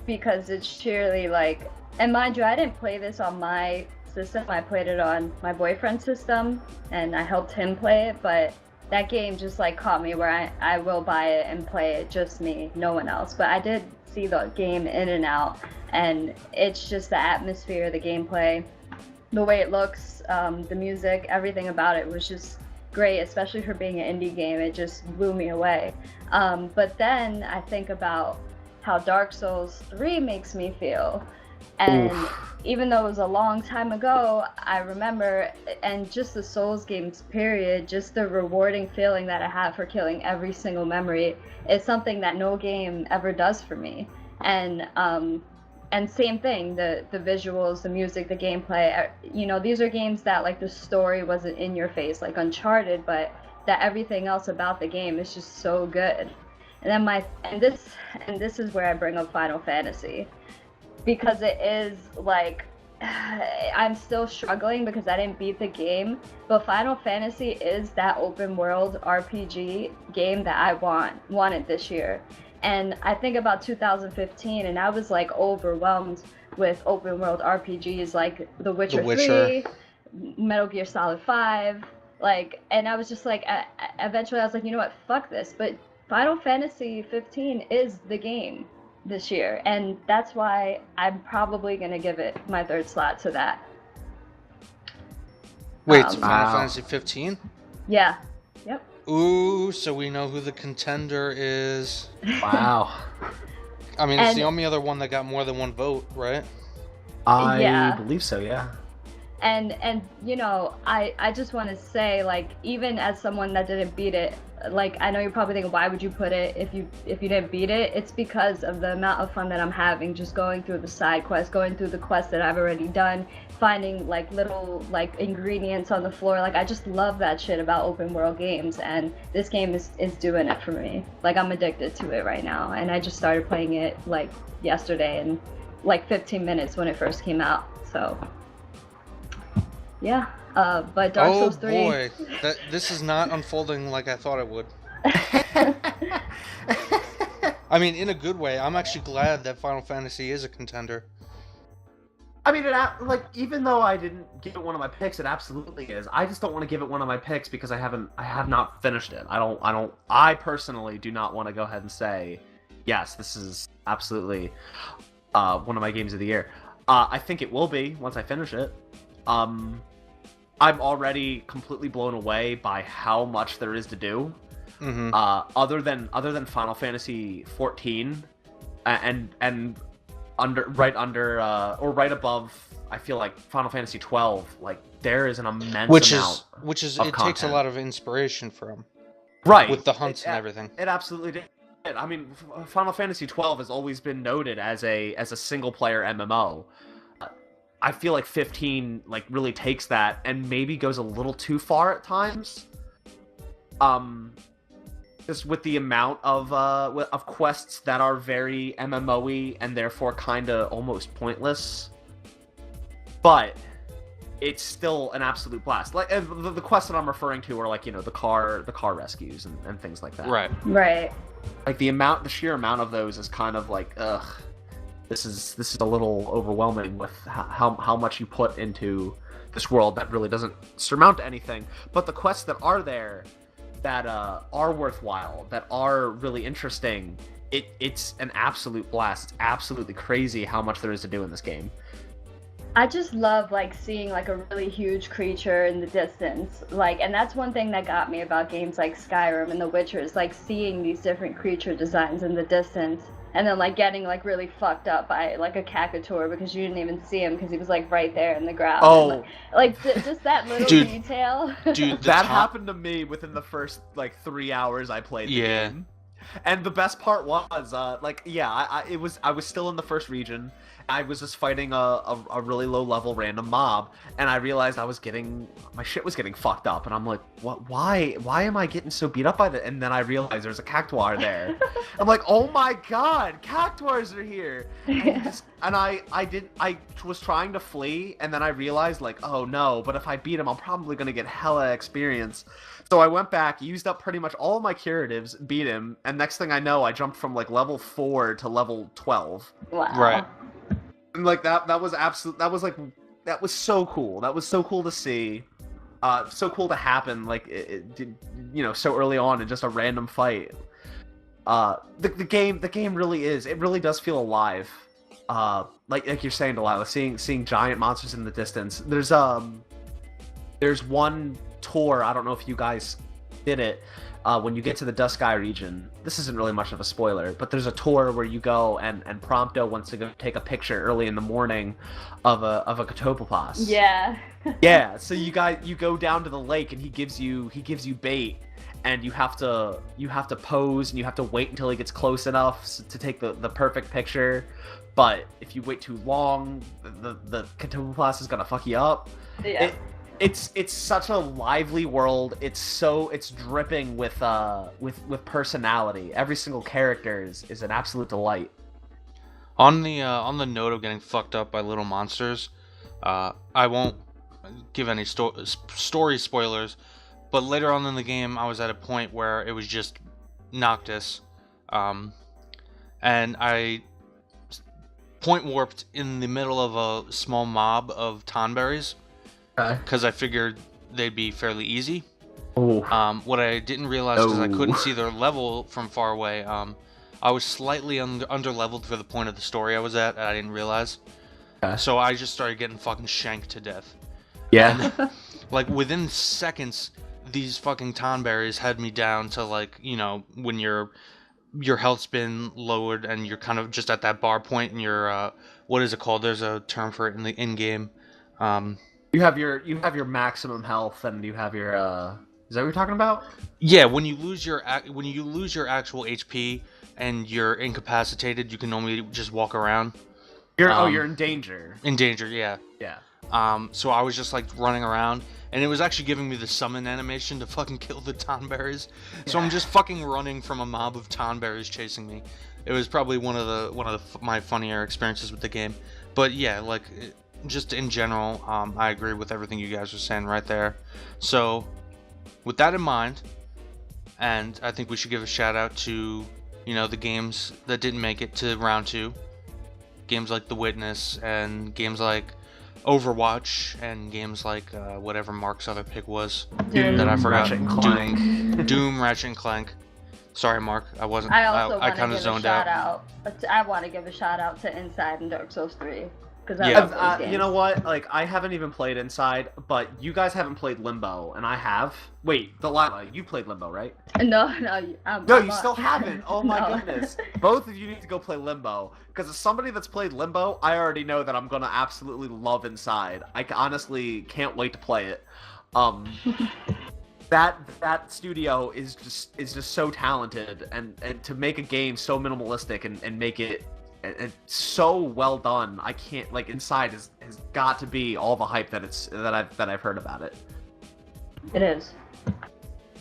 Speaker 3: because it's sheerly like, and mind you, I didn't play this on my system, I played it on my boyfriend's system, and I helped him play it, but that game just like caught me where I will buy it and play it, just me, no one else. But I did see the game in and out, and it's just the atmosphere, the gameplay, the way it looks, the music, everything about it was just great, especially for being an indie game. It just blew me away. But then I think about how Dark Souls 3 makes me feel, and even though it was a long time ago, I remember, and just the Souls games period, just the rewarding feeling that I have for killing every single memory is something that no game ever does for me. And same thing, the visuals, the music, the gameplay, these are games that like the story wasn't in your face like Uncharted, but that everything else about the game is just so good. And then this is where I bring up Final Fantasy, because it is like, I'm still struggling because I didn't beat the game, but Final Fantasy is that open world RPG game that I wanted this year. And I think about 2015, and I was like overwhelmed with open world RPGs like The Witcher 3, Metal Gear Solid 5, and I was just like, eventually I was like, you know what, fuck this. But Final Fantasy 15 is the game this year, and that's why I'm probably gonna give it my 3rd slot to that.
Speaker 1: Wait, Final Fantasy 15?
Speaker 3: Yeah. Yep.
Speaker 1: Ooh, so we know who the contender is.
Speaker 2: Wow.
Speaker 1: I mean, it's the only other one that got more than one vote, right?
Speaker 2: I believe so, yeah.
Speaker 3: And you know, I just want to say, like, even as someone that didn't beat it, like, I know you're probably thinking, why would you put it if you didn't beat it? It's because of the amount of fun that I'm having just going through the side quests, going through the quests that I've already done, finding like little like ingredients on the floor. Like, I just love that shit about open world games, and this game is doing it for me. Like, I'm addicted to it right now, and I just started playing it like yesterday, and like 15 minutes when it first came out. So yeah, but Dark Souls 3.
Speaker 1: Oh boy, this is not unfolding like I thought it would. I mean, in a good way. I'm actually glad that Final Fantasy is a contender.
Speaker 2: I mean, like, even though I didn't give it one of my picks, it absolutely is. I just don't want to give it one of my picks because I have not finished it. I personally do not want to go ahead and say, yes, this is absolutely one of my games of the year. I think it will be once I finish it. I'm already completely blown away by how much there is to do.
Speaker 1: Mm-hmm.
Speaker 2: Other than Final Fantasy 14, and right above, I feel like Final Fantasy 12. Like, there is an immense amount of
Speaker 1: it
Speaker 2: content.
Speaker 1: takes a lot of inspiration from,
Speaker 2: right,
Speaker 1: with the hunts and everything.
Speaker 2: It absolutely did. I mean, Final Fantasy 12 has always been noted as a single player MMO. I feel like 15 like really takes that and maybe goes a little too far at times. Just with the amount of quests that are very MMO-y and therefore kind of almost pointless. But it's still an absolute blast. Like, the quests that I'm referring to are, like, you know, the car rescues and things like that.
Speaker 3: Right.
Speaker 2: Like, the sheer amount of those is kind of like, ugh. This is a little overwhelming with how much you put into this world that really doesn't surmount anything. But the quests that are there, that are worthwhile, that are really interesting, it's an absolute blast. It's absolutely crazy how much there is to do in this game.
Speaker 3: I just love, like, seeing like a really huge creature in the distance, like, and that's one thing that got me about games like Skyrim and The Witcher, is like seeing these different creature designs in the distance. And then, like, getting, like, really fucked up by, like, a cactuar because you didn't even see him because he was, like, right there in the ground.
Speaker 2: Oh.
Speaker 3: And, just that little detail.
Speaker 1: Dude,
Speaker 2: that happened to me within the first, like, 3 hours I played the game. And the best part was, I was still in the first region. I was just fighting a really low-level random mob, and I realized my shit was getting fucked up, and I'm like, what? Why am I getting so beat up by that? And then I realized there's a cactuar there. I'm like, oh my god, cactuars are here! And I was trying to flee, and then I realized, like, oh no, but if I beat him, I'm probably gonna get hella experience. So I went back, used up pretty much all of my curatives, beat him, and next thing I know, I jumped from, like, level 4 to level 12.
Speaker 3: Wow.
Speaker 1: Right.
Speaker 2: And, like, that was so cool. That was so cool to see. So cool to happen, like, it did, you know, so early on in just a random fight. The game really does feel alive. Like you're saying, Delilah, seeing giant monsters in the distance. There's one tour, I don't know if you guys did it, when you get to the Dusky region. This isn't really much of a spoiler, but there's a tour where you go and Prompto wants to go take a picture early in the morning of a Catopopos.
Speaker 3: Yeah.
Speaker 2: Yeah, so you go down to the lake and he gives you bait, and you have to pose and you have to wait until he gets close enough to take the perfect picture. But if you wait too long, the Catopopos is gonna fuck you up.
Speaker 3: Yeah.
Speaker 2: It's such a lively world. It's dripping with personality. Every single character is an absolute delight.
Speaker 1: On the note of getting fucked up by little monsters, I won't give any story spoilers, but later on in the game, I was at a point where it was just Noctis, and I point warped in the middle of a small mob of tonberries. Because I figured they'd be fairly easy.
Speaker 2: Ooh.
Speaker 1: What I didn't realize, because I couldn't see their level from far away, I was slightly under-leveled for the point of the story I was at, and I didn't realize. So I just started getting fucking shanked to death.
Speaker 2: Yeah.
Speaker 1: And, like, within seconds, these fucking tonberries had me down to, like, you know, when your health's been lowered and you're kind of just at that bar point and you're, what is it called? There's a term for it in the in-game.
Speaker 2: You have your maximum health, and you have your Is that what you're talking about?
Speaker 1: Yeah, when you lose your actual HP and you're incapacitated, you can only just walk around.
Speaker 2: You're in danger.
Speaker 1: In danger, yeah.
Speaker 2: Yeah.
Speaker 1: So I was just like running around, and it was actually giving me the summon animation to fucking kill the tonberries. So I'm just fucking running from a mob of tonberries chasing me. It was probably one of my funnier experiences with the game. But yeah, like just in general, I agree with everything you guys were saying right there. So with that in mind, and I think we should give a shout out to, you know, the games that didn't make it to round 2. Games like The Witness and games like Overwatch and games like whatever Mark's other pick was that I forgot.
Speaker 2: Ratchet Clank.
Speaker 1: Doom, Ratchet and Clank. Sorry, Mark, I wasn't.
Speaker 3: I also
Speaker 1: I
Speaker 3: want to
Speaker 1: kind of
Speaker 3: give a
Speaker 1: zoned
Speaker 3: shout
Speaker 1: out.
Speaker 3: I want to give a shout out to Inside and Dark Souls 3 because I
Speaker 1: Yeah.
Speaker 3: love those games.
Speaker 2: You know what? Like, I haven't even played Inside, but you guys haven't played Limbo, and I have. Wait, Delilah, you played Limbo, right?
Speaker 3: No,
Speaker 2: No, you still haven't. Oh my
Speaker 3: No.
Speaker 2: goodness. Both of you need to go play Limbo. Because as somebody that's played Limbo, I already know that I'm gonna absolutely love Inside. I honestly can't wait to play it. That studio is just so talented, and to make a game so minimalistic and make it and so well done. I can't, like, Inside has got to be all the hype that I've heard about it.
Speaker 3: It is.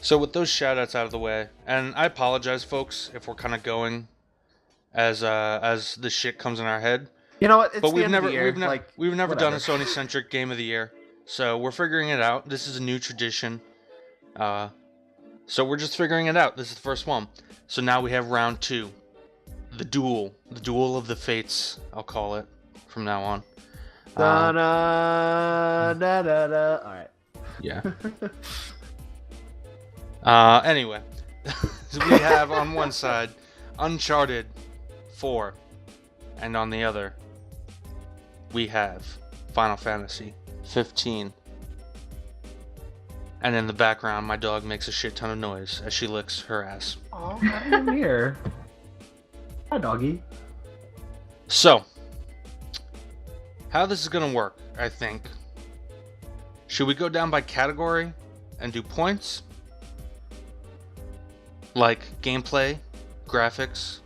Speaker 1: So with those shoutouts out of the way, and I apologize, folks, if we're kind of going as the shit comes in our head.
Speaker 2: You know what? It's
Speaker 1: But
Speaker 2: the end of the year.
Speaker 1: we've never done a
Speaker 2: whatever.
Speaker 1: Sony-centric game of the year, so we're figuring it out. This is a new tradition, so we're just figuring it out. This is the first one. So now we have round 2, the duel of the fates. I'll call it from now on.
Speaker 2: Da, da, da, da, da. All right.
Speaker 1: Yeah. Anyway, so we have on one side Uncharted 4, and on the other we have Final Fantasy 15. And in the background, my dog makes a shit ton of noise as she licks her ass.
Speaker 2: Oh, I'm here. Hi, doggy.
Speaker 1: So, how this is gonna work, I think. Should we go down by category and do points? Like gameplay, graphics,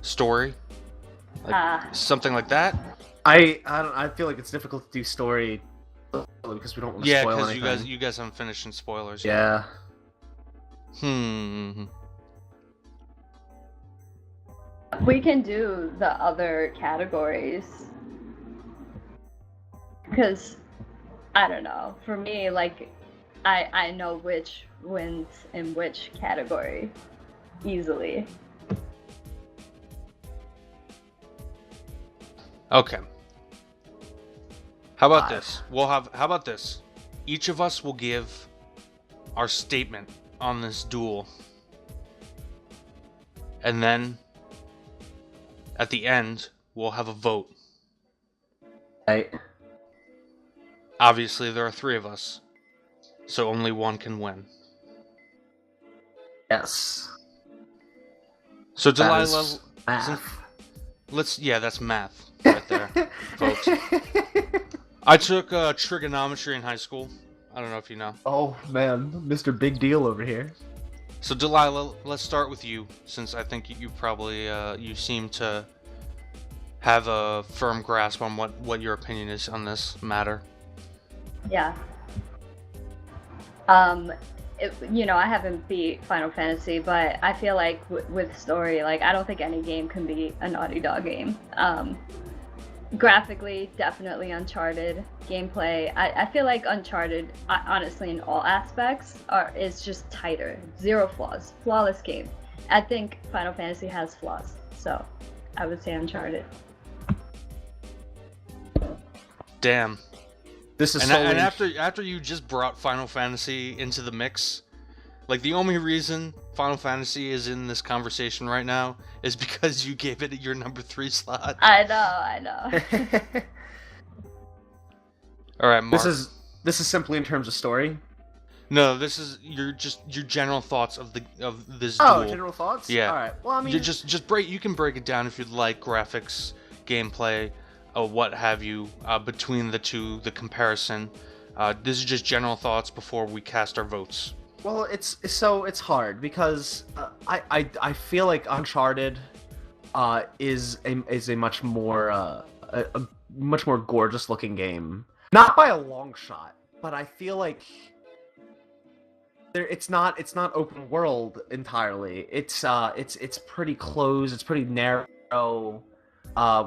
Speaker 1: story, like something like that.
Speaker 2: I feel like it's difficult to do story because we don't want to
Speaker 1: Yeah,
Speaker 2: spoil
Speaker 1: because
Speaker 2: anything.
Speaker 1: you guys haven't finished in spoilers yet.
Speaker 2: Yeah.
Speaker 3: We can do the other categories because I don't know. For me, like I know which wins in which category easily.
Speaker 1: Okay. How about
Speaker 2: 5.
Speaker 1: this? How about this? Each of us will give our statement on this duel. And then at the end, we'll have a vote.
Speaker 2: Right.
Speaker 1: Obviously, there are 3 of us, so only one can win.
Speaker 2: Yes.
Speaker 1: So
Speaker 2: That
Speaker 1: Delilah,
Speaker 2: is math.
Speaker 1: that's math right there, folks. I took trigonometry in high school. I don't know if you know.
Speaker 2: Oh man, Mr. Big Deal over here.
Speaker 1: So Delilah, let's start with you, since I think you probably you seem to have a firm grasp on what your opinion is on this matter.
Speaker 3: Yeah. You know, I haven't beat Final Fantasy, but I feel like with story, like I don't think any game can beat a Naughty Dog game. Graphically, definitely Uncharted. Gameplay, I feel like Uncharted, honestly, in all aspects, is just tighter. 0 flaws. Flawless game. I think Final Fantasy has flaws, so I would say Uncharted.
Speaker 1: Damn.
Speaker 2: This is
Speaker 1: And after you just brought Final Fantasy into the mix, like the only reason Final Fantasy is in this conversation right now is because you gave it your number 3 slot.
Speaker 3: I know.
Speaker 1: All right, Mark.
Speaker 2: This is simply in terms of story.
Speaker 1: No, this is your general thoughts of this
Speaker 2: Oh,
Speaker 1: duel.
Speaker 2: general thoughts.
Speaker 1: Yeah.
Speaker 2: All right. Well, I mean,
Speaker 1: You can break it down if you'd like. Graphics, gameplay, what have you, between the two, the comparison. This is just general thoughts before we cast our votes.
Speaker 2: Well, it's hard because I feel like Uncharted is a much more a much more gorgeous looking game. Not by a long shot, but I feel like it's not open world entirely. It's pretty closed. It's pretty narrow.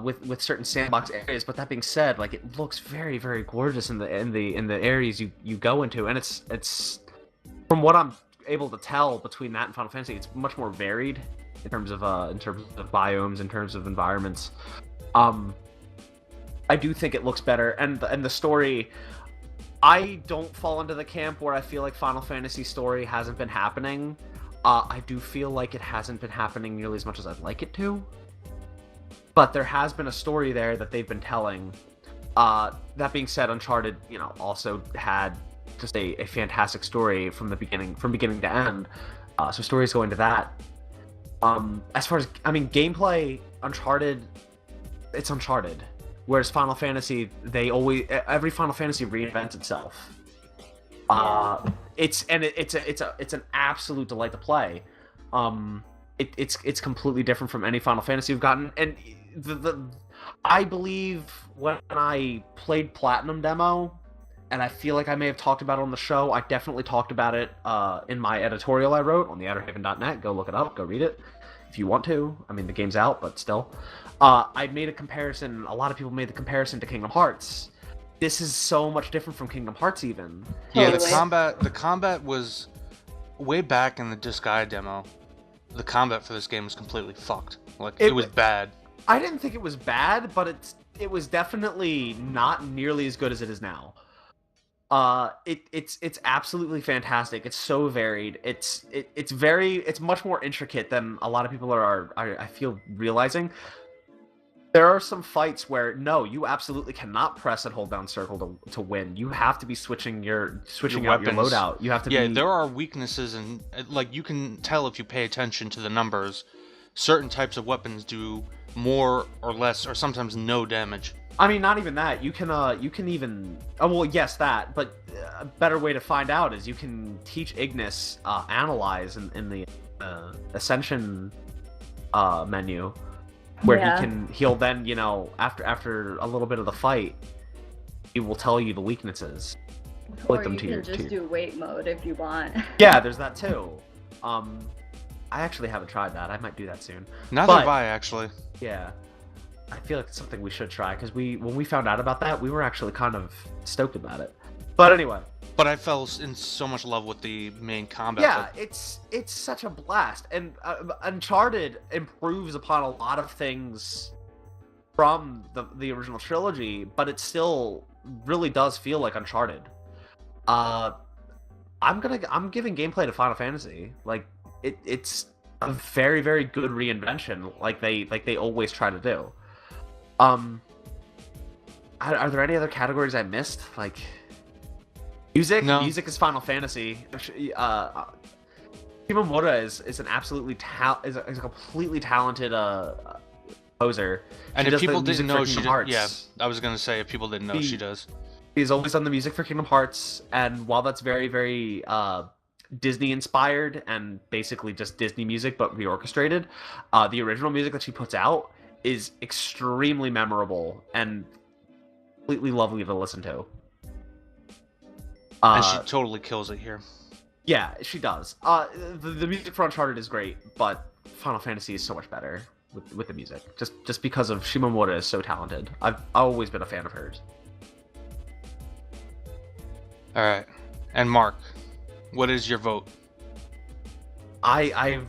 Speaker 2: With certain sandbox areas, but that being said, like it looks very, very gorgeous in the areas you go into, and it's from what I'm able to tell between that and Final Fantasy, it's much more varied in terms of biomes, in terms of environments. I do think it looks better, and the story. I don't fall into the camp where I feel like Final Fantasy story hasn't been happening. I do feel like it hasn't been happening nearly as much as I'd like it to. But there has been a story there that they've been telling. That being said, Uncharted, also had just a fantastic story from beginning to end. So stories go into that. As far as gameplay, Uncharted, it's Uncharted. Whereas Final Fantasy, every Final Fantasy reinvents itself. It's an absolute delight to play. It's completely different from any Final Fantasy we've gotten, and I believe when I played Platinum Demo, and I feel like I may have talked about it on the show, I definitely talked about it in my editorial I wrote on the Outerhaven.net. Go look it up, go read it if you want to. I mean, the game's out, but still. I made a comparison, a lot of people made the comparison to Kingdom Hearts. This is so much different from Kingdom Hearts even.
Speaker 1: Yeah, the combat was way back in the Disgaea demo. The combat for this game was completely fucked. Like, it was bad.
Speaker 2: I didn't think it was bad, but it was definitely not nearly as good as it is now. It's absolutely fantastic. It's so varied. It's much more intricate than a lot of people are I feel realizing. There are some fights where no, you absolutely cannot press and hold down circle to win. You have to be switching out your loadout. You have to
Speaker 1: there are weaknesses, and like you can tell if you pay attention to the numbers. Certain types of weapons do more or less, or sometimes no damage.
Speaker 2: I mean, not even that. You can even. Oh well, yes, that. But a better way to find out is you can teach Ignis analyze in the Ascension menu. Where he'll then, after a little bit of the fight, he will tell you the weaknesses.
Speaker 3: Or you can just do wait mode if you want.
Speaker 2: Yeah, there's that too. I actually haven't tried that. I might do that soon.
Speaker 1: Neither have I, actually.
Speaker 2: Yeah. I feel like it's something we should try, because when we found out about that, we were actually kind of stoked about it. But anyway.
Speaker 1: But I fell in so much love with the main combat.
Speaker 2: Yeah, it's such a blast, and Uncharted improves upon a lot of things from the original trilogy, but it still really does feel like Uncharted. I'm giving gameplay to Final Fantasy. Like it's a very, very good reinvention, like they always try to do. Are there any other categories I missed? Like. Music?
Speaker 1: No.
Speaker 2: Music is Final Fantasy. Shimomura is an absolutely is a completely talented composer.
Speaker 1: And if people didn't know, she did. Yeah, I was gonna say if people didn't know, she does.
Speaker 2: She's always done the music for Kingdom Hearts, and while that's very, very Disney inspired and basically just Disney music but reorchestrated, the original music that she puts out is extremely memorable and completely lovely to listen to.
Speaker 1: And she totally kills it here.
Speaker 2: Yeah, she does. The music for Uncharted is great, but Final Fantasy is so much better with the music. Just because of Shimomura is so talented. I've always been a fan of hers.
Speaker 1: All right, and Mark, what is your vote?
Speaker 2: I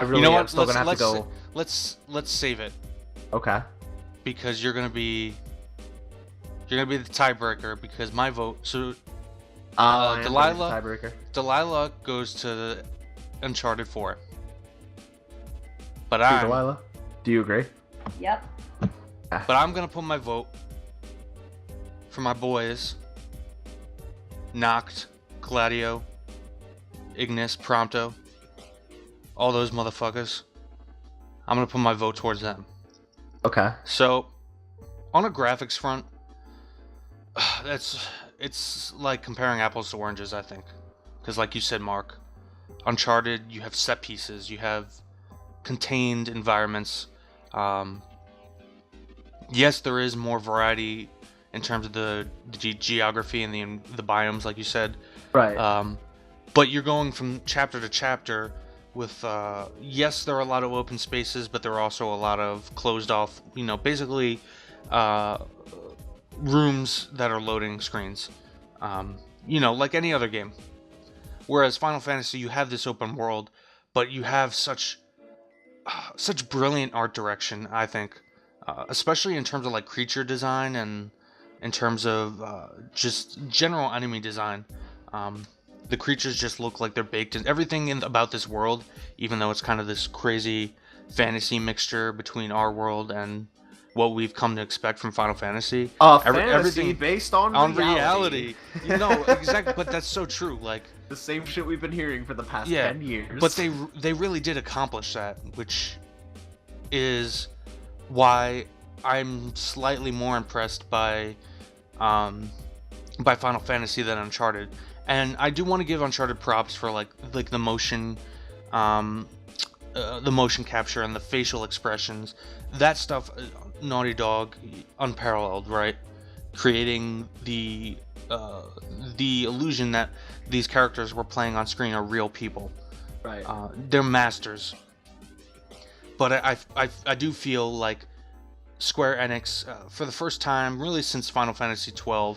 Speaker 2: really am still gonna have to go.
Speaker 1: Let's save it.
Speaker 2: Okay.
Speaker 1: Because you're gonna be the tiebreaker, because my vote. So Delaila goes to Uncharted 4. But
Speaker 2: Delaila, do you agree?
Speaker 3: Yep.
Speaker 1: But I'm gonna put my vote for my boys, Noct, Gladio, Ignis, Prompto, all those motherfuckers. I'm gonna put my vote towards them.
Speaker 2: Okay.
Speaker 1: So, On a graphics front, it's like comparing apples to oranges, I think. Because like you said, Mark, Uncharted, you have set pieces, you have contained environments. Yes, there is more variety in terms of the geography and the biomes, like you said.
Speaker 2: Right.
Speaker 1: But you're going from chapter to chapter with, yes, there are a lot of open spaces, but there are also a lot of closed off, basically rooms that are loading screens. Like any other game. Whereas Final Fantasy, you have this open world, but you have such brilliant art direction, I think. Especially in terms of like creature design and in terms of just general enemy design. The creatures just look like they're baked in everything about this world, even though it's kind of this crazy fantasy mixture between our world and what we've come to expect from Final Fantasy.
Speaker 2: Fantasy
Speaker 1: everything
Speaker 2: based on
Speaker 1: reality. Exactly, but that's so true. Like
Speaker 2: the same shit we've been hearing for the past 10 years.
Speaker 1: But they really did accomplish that, which is why I'm slightly more impressed by Final Fantasy than Uncharted. And I do want to give Uncharted props for like the motion capture and the facial expressions. That stuff, Naughty Dog, unparalleled, right? Creating the illusion that these characters we're playing on screen are real people.
Speaker 2: Right.
Speaker 1: They're masters. But I do feel like Square Enix, for the first time, really since Final Fantasy XII,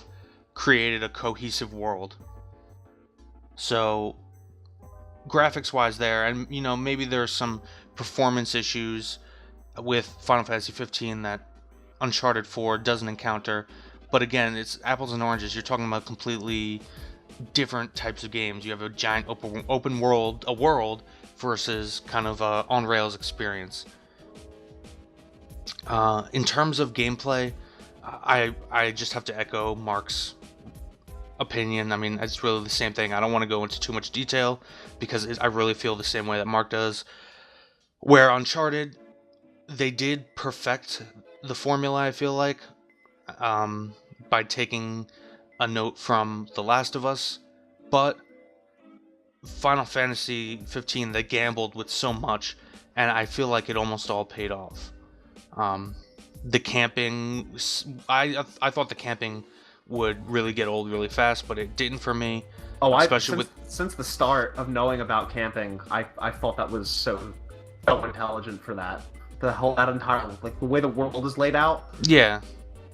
Speaker 1: created a cohesive world. So, graphics-wise there, and maybe there's some performance issues with Final Fantasy 15 that Uncharted 4 doesn't encounter. But again, it's apples and oranges. You're talking about completely different types of games. You have a giant open world versus kind of a on-rails experience. In terms of gameplay, I just have to echo Mark's opinion. I mean, it's really the same thing. I don't want to go into too much detail because I really feel the same way that Mark does. Where Uncharted, they did perfect the formula, I feel like, by taking a note from The Last of Us, but Final Fantasy 15, they gambled with so much, and I feel like it almost all paid off. The camping, I thought the camping would really get old really fast, but it didn't for me.
Speaker 2: Oh, since the start of knowing about camping, I thought that was so intelligent for that. That entire, like, the way the world is laid out.
Speaker 1: Yeah.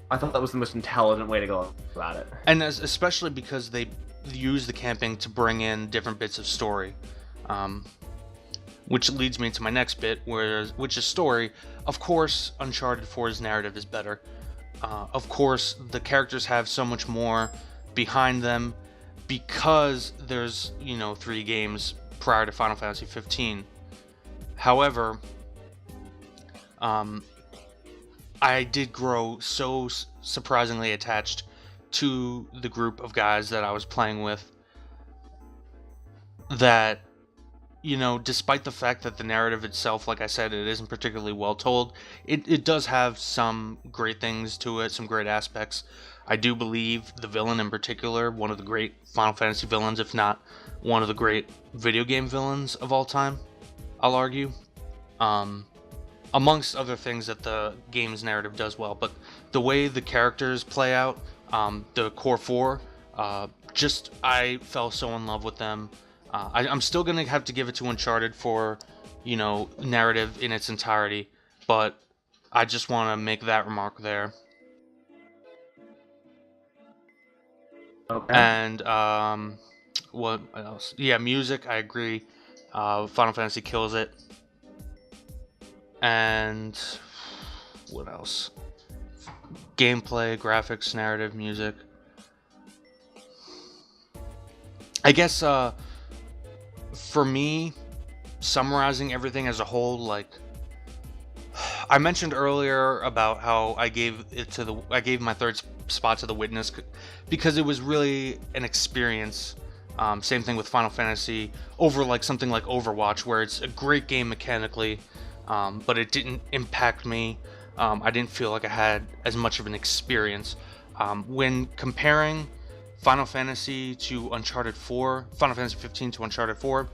Speaker 2: I thought that was the most intelligent way to go about it.
Speaker 1: And especially because they use the camping to bring in different bits of story. Which leads me to my next bit, which is story. Of course, Uncharted 4's narrative is better. Of course, the characters have so much more behind them because there's, 3 games prior to Final Fantasy 15. However, I did grow so surprisingly attached to the group of guys that I was playing with that, despite the fact that the narrative itself, like I said, it isn't particularly well told, it does have some great things to it, some great aspects. I do believe the villain in particular, one of the great Final Fantasy villains, if not one of the great video game villains of all time, I'll argue. Amongst other things that the game's narrative does well, but the way the characters play out, the core 4, I fell so in love with them. I'm still gonna have to give it to Uncharted for, narrative in its entirety, but I just want to make that remark there.
Speaker 2: Okay.
Speaker 1: And what else? Yeah, music. I agree. Final Fantasy kills it. And what else? Gameplay, graphics, narrative, music. I guess for me, summarizing everything as a whole, like I mentioned earlier about how I gave my third spot to The Witness because it was really an experience. Same thing with Final Fantasy over like something like Overwatch, where it's a great game mechanically, but it didn't impact me I didn't feel like I had as much of an experience. When comparing Final Fantasy to Uncharted 4, Final Fantasy 15 to Uncharted 4,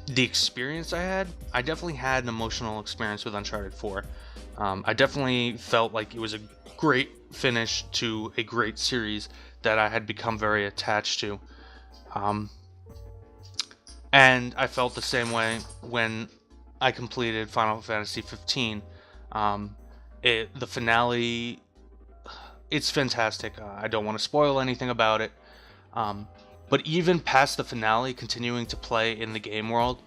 Speaker 1: the experience I definitely had an emotional experience with Uncharted 4. I definitely felt like it was a great finish to a great series that I had become very attached to. And I felt the same way when I completed Final Fantasy 15. The finale, it's fantastic. I don't want to spoil anything about it. But even past the finale, continuing to play in the game world,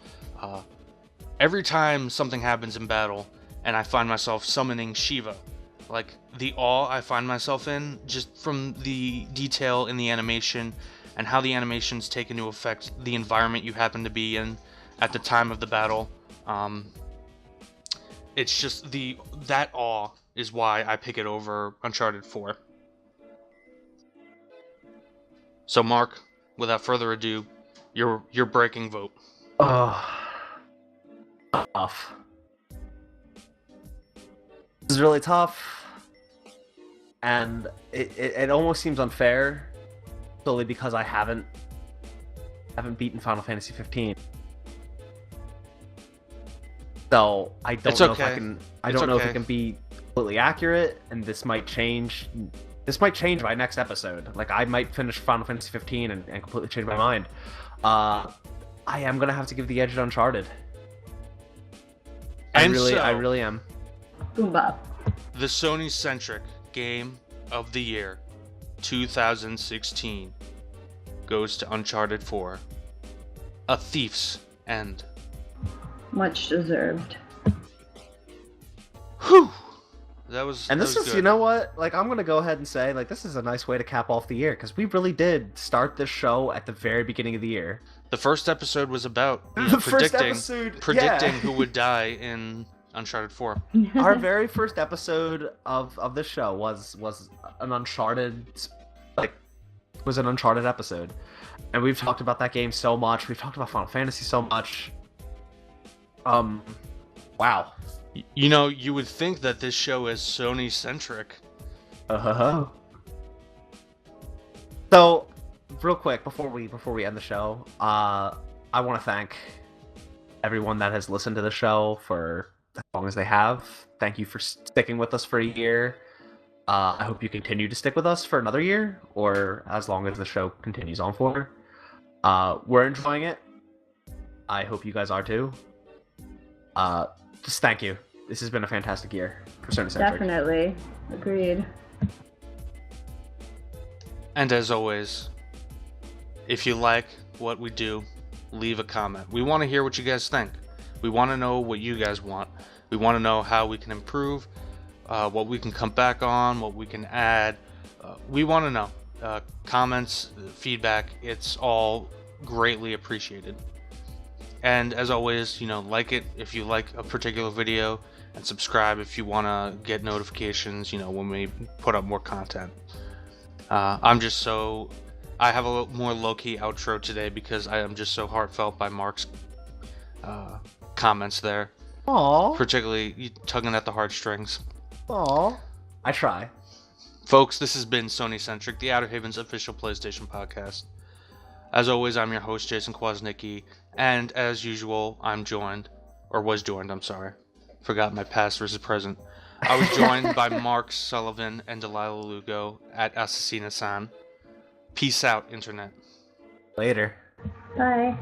Speaker 1: every time something happens in battle and I find myself summoning Shiva, like the awe I find myself in just from the detail in the animation and how the animations take into effect the environment you happen to be in at the time of the battle. It's just that awe is why I pick it over Uncharted 4. So Mark, without further ado, your breaking vote.
Speaker 2: Tough. This is really tough, and it almost seems unfair, solely because I haven't beaten Final Fantasy 15. So I don't know if I can. I don't know if it can be completely accurate, and this might change. This might change by next episode. Like, I might finish Final Fantasy 15 and completely change my mind. I am gonna have to give the edge to Uncharted. I really am.
Speaker 3: Boom bop.
Speaker 1: The SonyCentric Game of the Year 2016 goes to Uncharted 4. A Thief's End.
Speaker 3: Much deserved.
Speaker 1: Whew. That was
Speaker 2: good. You know what? Like, I'm gonna go ahead and say, like, this is a nice way to cap off the year, because we really did start this show at the very beginning of the year.
Speaker 1: The first episode was about predicting who would die in Uncharted 4.
Speaker 2: Our very first episode of this show was an Uncharted episode, and we've talked about that game so much. We've talked about Final Fantasy so much. Wow.
Speaker 1: You know, you would think that this show is Sony-centric.
Speaker 2: So, real quick, before we end the show, I want to thank everyone that has listened to the show for as long as they have. Thank you for sticking with us for a year. I hope you continue to stick with us for another year, or as long as the show continues on for. We're enjoying it. I hope you guys are too. Just thank you. This has been a fantastic year for SonyCentric.
Speaker 3: Definitely. Agreed.
Speaker 1: And as always, if you like what we do, leave a comment. We want to hear what you guys think. We want to know what you guys want. We want to know how we can improve, what we can come back on, what we can add. We want to know. Comments, feedback, it's all greatly appreciated. And as always, you know, like it if you like a particular video, and subscribe if you want to get notifications, you know, when we put up more content. I have a little more low-key outro today because I am just so heartfelt by Mark's comments there.
Speaker 2: Aww.
Speaker 1: Particularly tugging at the heartstrings.
Speaker 2: Aww. I try.
Speaker 1: Folks, this has been SonyCentric, the Outerhaven's official PlayStation podcast. As always, I'm your host, Jason Kwasnicki, and as usual, forgot my past versus present. I was joined by Mark Sullivan and Delaila Lugo at Assassina-san. Peace out, Internet.
Speaker 2: Later.
Speaker 3: Bye.